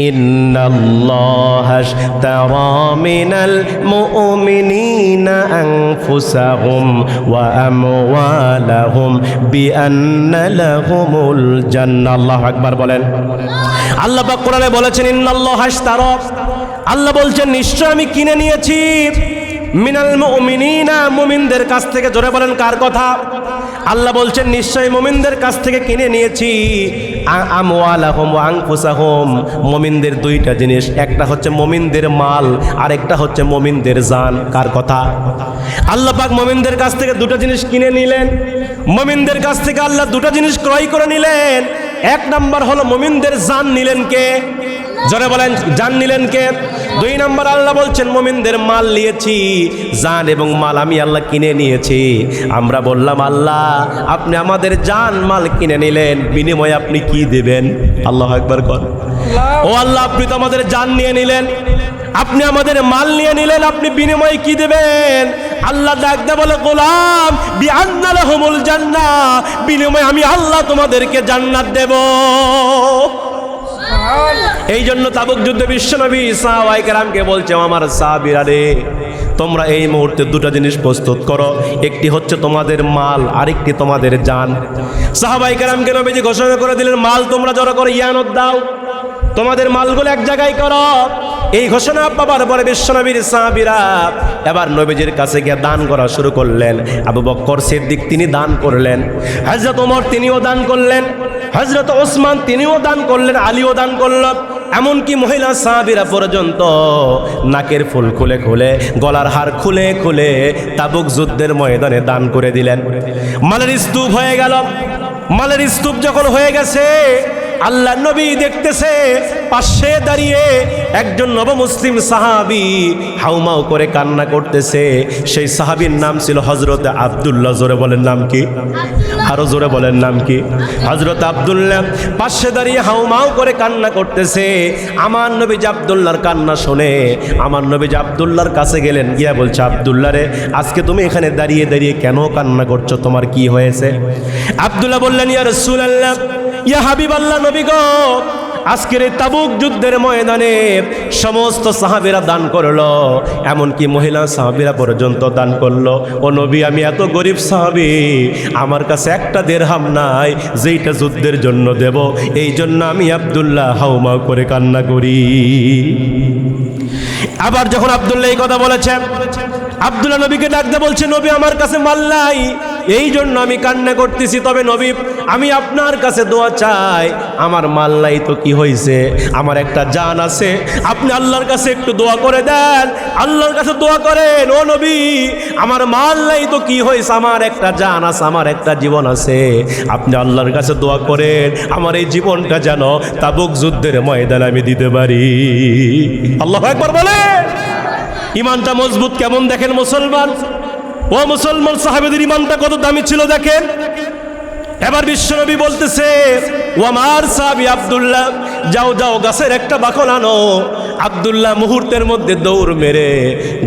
ইন্নাল্লাহা আশতারা মিনাল মুমিনিনা আনফুসাহুম ওয়া আমওয়ালাহুম বিআন্না লাহুমুল জান্নাহ। আল্লাহু আকবার বলেন। আল্লাহ পাক কোরআনে বলেছেন ইন্নাল্লাহা আশতারা, আল্লাহ বলছেন নিশ্চয় আমি কিনে নিয়েছি মিনাল মুমিনিনা, মুমিনদের কাছ থেকে। জোরে বলেন কার কথা? আল্লাহ বলছেন নিশ্চয় মুমিনদের কাছ থেকে কিনে নিয়েছি আমওয়ালাহুম ওয়া আনফুসাহুম, মুমিনদের দুইটা জিনিস, একটা হচ্ছে মুমিনদের মাল আর একটা হচ্ছে মুমিনদের জান। কার কথা? আল্লাহ পাক মুমিনদের কাছ থেকে দুটো জিনিস কিনে নিলেন। মুমিনদের কাছ থেকে আল্লাহ দুটো জিনিস ক্রয় করে নিলেন। এক নাম্বার হলো মুমিনদের জান নিলেন কে? জোরে বলেন, জান নিলেন কে? দুই নাম্বার আল্লাহ বলছেন মুমিনদের মাল নিয়েছি, জান এবং মাল আমি আল্লাহ কিনে নিয়েছি। আমরা বললাম আল্লাহ আপনি আমাদের জান মাল কিনে নিলেন, বিনিময়ে আপনি কি দেবেন? আল্লাহু আকবার কর। ও আল্লাহ আপনি তো আমাদের জান নিয়ে নিলেন, আপনি আমাদের মাল নিয়ে নিলেন, আপনি বিনিময়ে কি দেবেন? আল্লাহ ডাকতে বলে গোলাম বিআন্না লাহুমুল জান্নাহ, বিনিময়ে আমি আল্লাহ তোমাদেরকে জান্নাত দেব। এই জন্য তাবুক যুদ্ধে বিশ্বনবী সাহাবায়ে কেরামকে বলছে আমার সাহাবীরা রে, তোমরা এই মুহূর্তে দুটো জিনিস প্রস্তুত করো, একটি হচ্ছে তোমাদের মাল, আরেকটি তোমাদের জান। সাহাবায়ে কেরামকে নবীজি ঘোষণা করে দিলেন মাল তোমরা জড়ো করে ইয়ানত দাও, তোমাদের মালগুলো এক জায়গায় করো। এই ঘোষণা পাবার পরে বিশ্বনবীর সাহাবীরা এবার নবীজির কাছে গিয়ে দান করা শুরু করলেন। আবু বকর সিদ্দিক তিনি দান করলেন, হযরত ওমর তিনিও দান করলেন, হযরত ওসমান তিনিও দান করলেন, আলীও দান করল। এমনকি মহিলা সাহাবীরা পর্যন্ত নাকের ফুল খুলে খুলে, গলার হার খুলে খুলে তাবুক যুদ্ধের ময়দানে দান করে দিলেন। মালের স্তূপ হয়ে গেল। মালের স্তূপ যখন হয়ে গেছে আল্লাহ নবী দেখতেছে পাশে দাঁড়িয়ে একজন নবমুসলিম সাহাবী হাউমাউ করে কান্না করতেছে। সেই সাহাবীর নাম ছিল হযরত আব্দুল্লাহ। জোরে বলেন নাম কি? আরো জোরে বলেন নাম কি? হযরত আব্দুল্লাহ পাশে দাঁড়িয়ে হাউমাউ করে কান্না করতেছে। আমার নবী আব্দুল্লাহর কান্না শুনে আমার নবী আব্দুল্লাহর কাছে গেলেন, গিয়া বলছে আব্দুল্লাহ রে, আজকে তুমি এখানে দাঁড়িয়ে দাঁড়িয়ে কেন কান্না করছো, তোমার কি হয়েছে? আব্দুল্লাহ বললেন ইয়া রাসূলুল্লাহ, ইয়া হাবিবাল্লাহ, নবী গো, আজকের এই তাবুক যুদ্ধের ময়দানে সমস্ত সাহাবীরা দান করলো, এমনকি মহিলা সাহাবীরা পর্যন্ত দান করলো। ও নবী, আমি এত গরিব সাহাবী, আমার কাছে একটা দিরহাম নাই যেইটা যুদ্ধের জন্য দেব, এই জন্য আমি আব্দুল্লাহ হাউমাউ করে কান্না করি। আবার যখন আব্দুল্লাহ এই কথা বলেছে, আব্দুল্লাহ নবীকে ডাকতে বলছে নবী আমার কাছে মাল নাই, এই জন্য আমি কান্না করতেছি। তবে নবী আমি আপনার কাছে দোয়া চাই, আমার মাল নাই তো কি হয়েছে, আমার একটা জান আছে, আপনি আল্লাহর কাছে একটু দোয়া করে দেন, আল্লাহর কাছে দোয়া করেন। ও নবী আমার মাল নাই তো কি হয়েছে, আমার একটা জান আছে, আমার একটা জীবন আছে, আপনি আল্লাহর কাছে দোয়া করেন আমার এই জীবনটা যেন তাবুক যুদ্ধের ময়দানে আমি দিতে পারি। আল্লাহু আকবার বলেন। ইমানটা মজবুত কেমন দেখেন মুসলমান। ও মুসলমান, সাহাবীদের ইমানটা কত দামি ছিল দেখেন। এবার বিশ্বনবী বলতেছে ও আমার সাহাবী আব্দুল্লাহ, যাও যাও গাছের একটা বাকল আনো। আব্দুল্লাহ মুহূর্তের মধ্যে দৌড় মেরে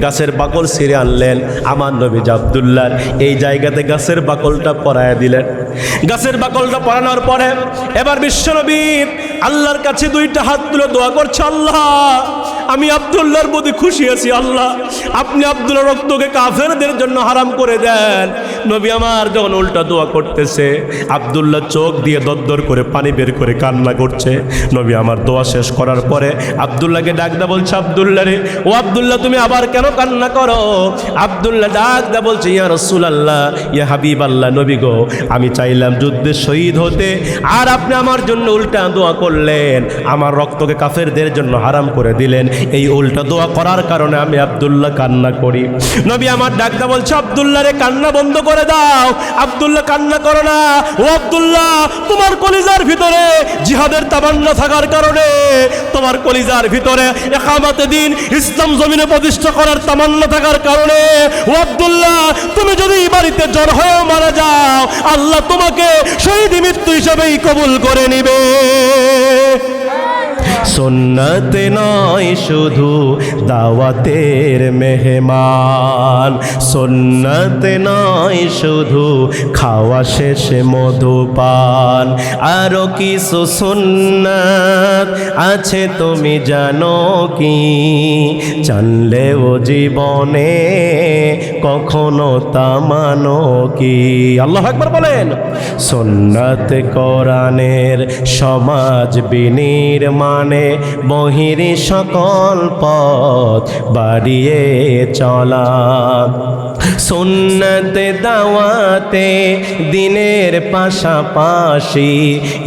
গাছের বাকল ছিঁড়ে আনলেন। আমার নবী আব্দুল্লাহ এই জায়গাতে গাছের বাকলটা পরায় দিলেন। গাছের বাকলটা পরানোর পরে এবার বিশ্বনবী আল্লাহর কাছে দুইটা হাত তুলে দোয়া করছে, আল্লাহ আমি আব্দুল্লাহর প্রতি খুশি আছি, আল্লাহ আপনি আব্দুল্লাহর রক্তকে কাফেরদের জন্য হারাম করে দেন। নবী আমার যখন উল্টা দোয়া করতেছে, আব্দুল্লাহ চোখ দিয়ে দরদর করে পানি বের করে কান্না করছে। নবী আমার দোয়া শেষ করার পরে আব্দুল্লাহকে ডাকদা বলছে, আব্দুল্লাহ রে, ও আব্দুল্লাহ তুমি আবার কেন কান্না করো? আব্দুল্লাহ ডাকদা বলছে, ইয়া রাসূলুল্লাহ, ইয়া হাবিবাল্লাহ, নবী গো, আমি চাইলাম যুদ্ধে শহীদ হতে, আর আপনি আমার জন্য উল্টা দোয়া করলেন, আমার রক্তকে কাফেরদের জন্য হারাম করে দিলেন। এই উল্টা দোয়া করার কারণে আমি আব্দুল্লাহ কান্না করি। নবী আমার ডাকদা বলছে, আব্দুল্লাহ রে কান্না বন্ধ করে দাও, আব্দুল্লাহ কান্না করো না। ও আব্দুল্লাহ, তোমার কলিজার ভিতরে জিহাদের তামান্না থাকার কারণে, তোমার কলিজার ভিতরে ইকামতে দ্বীন ইসলাম জমিনে প্রতিষ্ঠা করার তামান্না থাকার কারণে, ও আব্দুল্লাহ তুমি যদি বাড়িতে জ্বর হয়ে মারা যাও, আল্লাহ তোমাকে শহীদ মৃত্যু হিসেবেই কবুল করে নিবে। সুন্নত নয় শুধু দাওয়াতের মেহমান, সুন্নত নয় শুধু খাওয়া শেষে মধুপান, আরো কিছু সুন্নাত আছে তুমি জানো কি? জানলেও জীবনে কখনো তা মানো কি? আল্লাহু আকবার বলেন। সুন্নাত কোরআনের সমাজ বিনির্মাণে বহির সকল পথ বাড়িয়ে চলা, সুন্নাত দাওয়াতে দিনের পাশাপাশি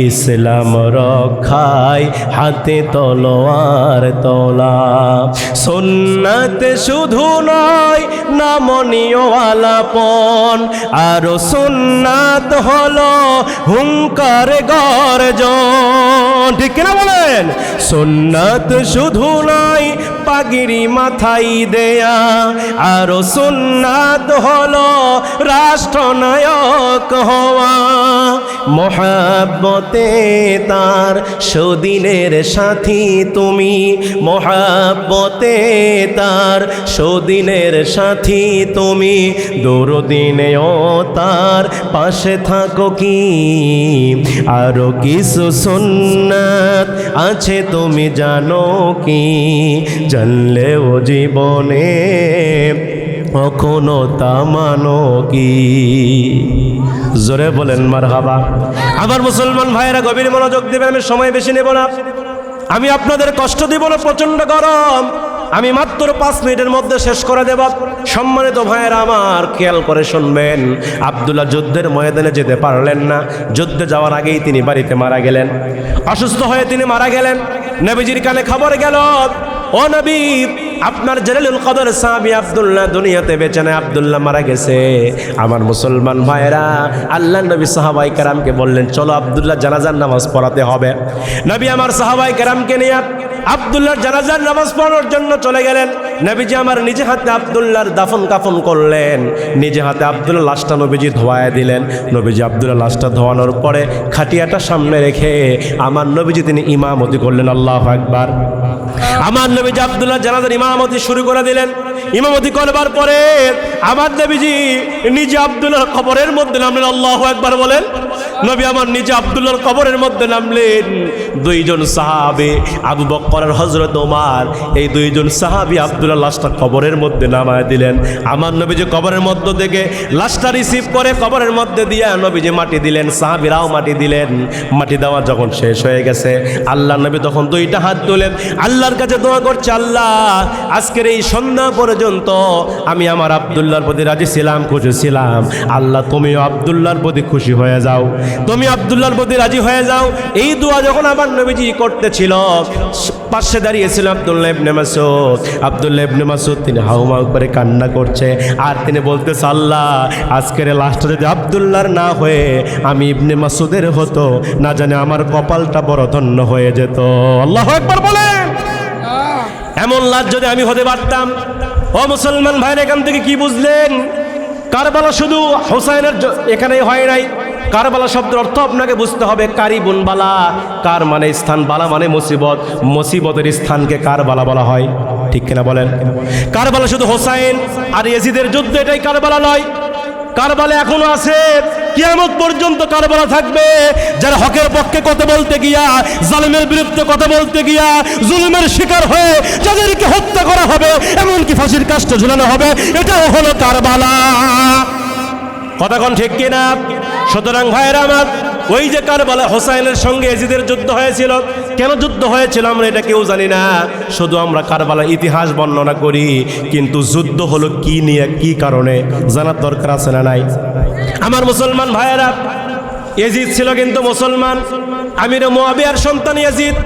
ইসলাম রক্ষায় হাতে তলোয়ার তোলা। সুন্নাত শুধু নয় নমনীয় আলাপন, আরো সুন্নাত হলো হুঙ্কার গর্জন, ঠিক কিনা বলেন? সুন্নাত শুধু নয় পাগড়ি মাথায় দেয়া, আরো সুন্নাত হলো রাষ্ট্রনায়ক হওয়া। মোহাব্বতে তার সুদিনের সাথী তুমি, মোহাব্বতে তার সুদিনের সাথী তুমি, দুর্দিনেও তার পাশে থাকো কি? আরো কিছু সুন্নাত আছে তুমি জানো কি? জানলেও জীবনে কখনো তা মানো কি? জোরে বলেন মারহাবা। আমার মুসলমান ভাইয়েরা গভীর মনোযোগ দেবেন, আমি সময় বেশি নেব না, আমি আপনাদের কষ্ট দিব না, প্রচন্ড গরম, আমি মাত্র 5 মিনিটের মধ্যে শেষ করে দেব। সম্মানিত ভাইয়েরা আমার খেয়াল করে শুনবেন। আব্দুল্লাহ যুদ্ধের ময়দানে যেতে পারলেন না, যুদ্ধে যাওয়ার আগেই তিনি বাড়িতে মারা গেলেন, অসুস্থ হয়ে তিনি মারা গেলেন। নবীজির কানে খবর গেল, ও নবী, আপনার জলিলুল কদর সাহাবী আব্দুল্লাহ দুনিয়াতে বেঁচে নেই, আব্দুল্লাহ মারা গেছে। আমার মুসলমান ভাইরা আল্লাহ নবী সাহাবায়ে কেরামকে বললেন, চলো আব্দুল্লাহ জানাজার নামাজ পড়াতে হবে। নবী আমার সাহাবায়ে কেরামকে নিয়ে আব্দুল্লাহর জানাজার নামাজ পড়ানোর জন্য চলে গেলেন। নবীজি আমার নিজে হাতে আব্দুল্লাহর দাফন কাফন করলেন, নিজে হাতে আব্দুল্লাহ লাশটা নবীজি ধোয়ায় দিলেন। নবীজি আব্দুল্লাহ লাশটা ধোয়ানোর পরে খাটিয়াটা সামনে রেখে আমার নবীজি তিনি ইমামতি করলেন। আল্লাহু আকবার। আমার নবীজি আব্দুল্লাহ জানাজার ইমামতি শুরু করে দিলেন। ইমামতি করবার পরে আমার নবীজি নিজে আব্দুল্লাহর কবরের মধ্যে নামলেন। আল্লাহু আকবার বলেন। নবী আমার নিজে আব্দুল্লাহর কবরের মধ্যে নামলেন। 2 জন সাহাবী আবু বকর আর হযরত ওমর, এই 2 জন সাহাবী আব্দুল্লাহ লাশটা কবরের মধ্যে নামায় দিলেন। আমার নবীজি কবরের মধ্য থেকে লাশটা রিসিভ করে কবরের মধ্যে দিয়ে নবীজি মাটি দিলেন, সাহাবীরাও মাটি দিলেন। মাটি দেওয়া যখন শেষ হয়ে গেছে, আল্লাহ নবী তখন 2টা হাত তুলেন আল্লাহর কাছে দোয়া করছে, আল্লাহ আজকের এই সন্ধ্যা পর্যন্ত আমি আমার আব্দুল্লাহর প্রতি রাজি ছিলাম, খুশি ছিলাম, আল্লাহ তুমিও আব্দুল্লাহর প্রতি খুশি হয়ে যাও, তুমি আব্দুল্লাহর প্রতি রাজি হয়ে যাও। এই দোয়া যখন আমার নবীজি করতেছিল, পাশে দাঁড়িয়েছিল আব্দুল্লাহ ইবনে মাসউদ। আব্দুল্লাহ ইবনে মাসউদ তিনি হাউমাউ করে কান্না করছে, আর তিনি বলতেছে, আল্লাহ আজকের লাশটা যদি আব্দুল্লাহর না হয়ে আমি ইবনে মাসউদের হতো, না জানে আমার কপালটা বড় ধন্য হয়ে যেত। আল্লাহু আকবার বলেন। এমন লাশ যদি আমি হতে পারতাম। ও মুসলমান ভাইরা, এখান থেকে কি বুঝলেন? কারবালা শুধু হোসাইনের এখানেই হয় নাই। কারবালা শব্দের অর্থ আপনাকে বুঝতে হবে কারিবুন বালা। কার মানে স্থান, বালা মানে মুসিবত, মুসিবতের স্থানকে কারবালা বলা হয়, ঠিক কিনা বলেন? কারবালা শুধু হোসাইন আর ইয়াজিদের যুদ্ধ এটাই কারবালা নয়। কারবালা এখনো আছে, কিয়ামত পর্যন্ত কারবালা থাকবে। যারা হকের পক্ষে কথা বলতে গিয়া, জালিমের বিরুদ্ধে কথা বলতে গিয়া জুলুমের শিকার হয়ে যাদেরকে হত্যা করা হবে, এমনকি ফাঁসির কাস্টে ঝুলানো হবে, এটাও হলো কারবালা। কথা কোন ঠিক কিনা? সুতরাং ভাইরা আমার, ওই যে কারবালা হোসাইনের সঙ্গে ইয়াজিদের যুদ্ধ হয়েছিল, কেন যুদ্ধ হয়েছিল আমরা এটা কেউ জানি না, শুধু আমরা কারবালা ইতিহাস বর্ণনা করি, কিন্তু যুদ্ধ হলো কি নিয়ে, কি কারণে জানার দরকার আছে না নাই? আমার মুসলমান ভাইয়েরা, ইয়াজিদ ছিল কিন্তু মুসলমান, আমির মুআবিয়ার সন্তান ইয়াজিদ।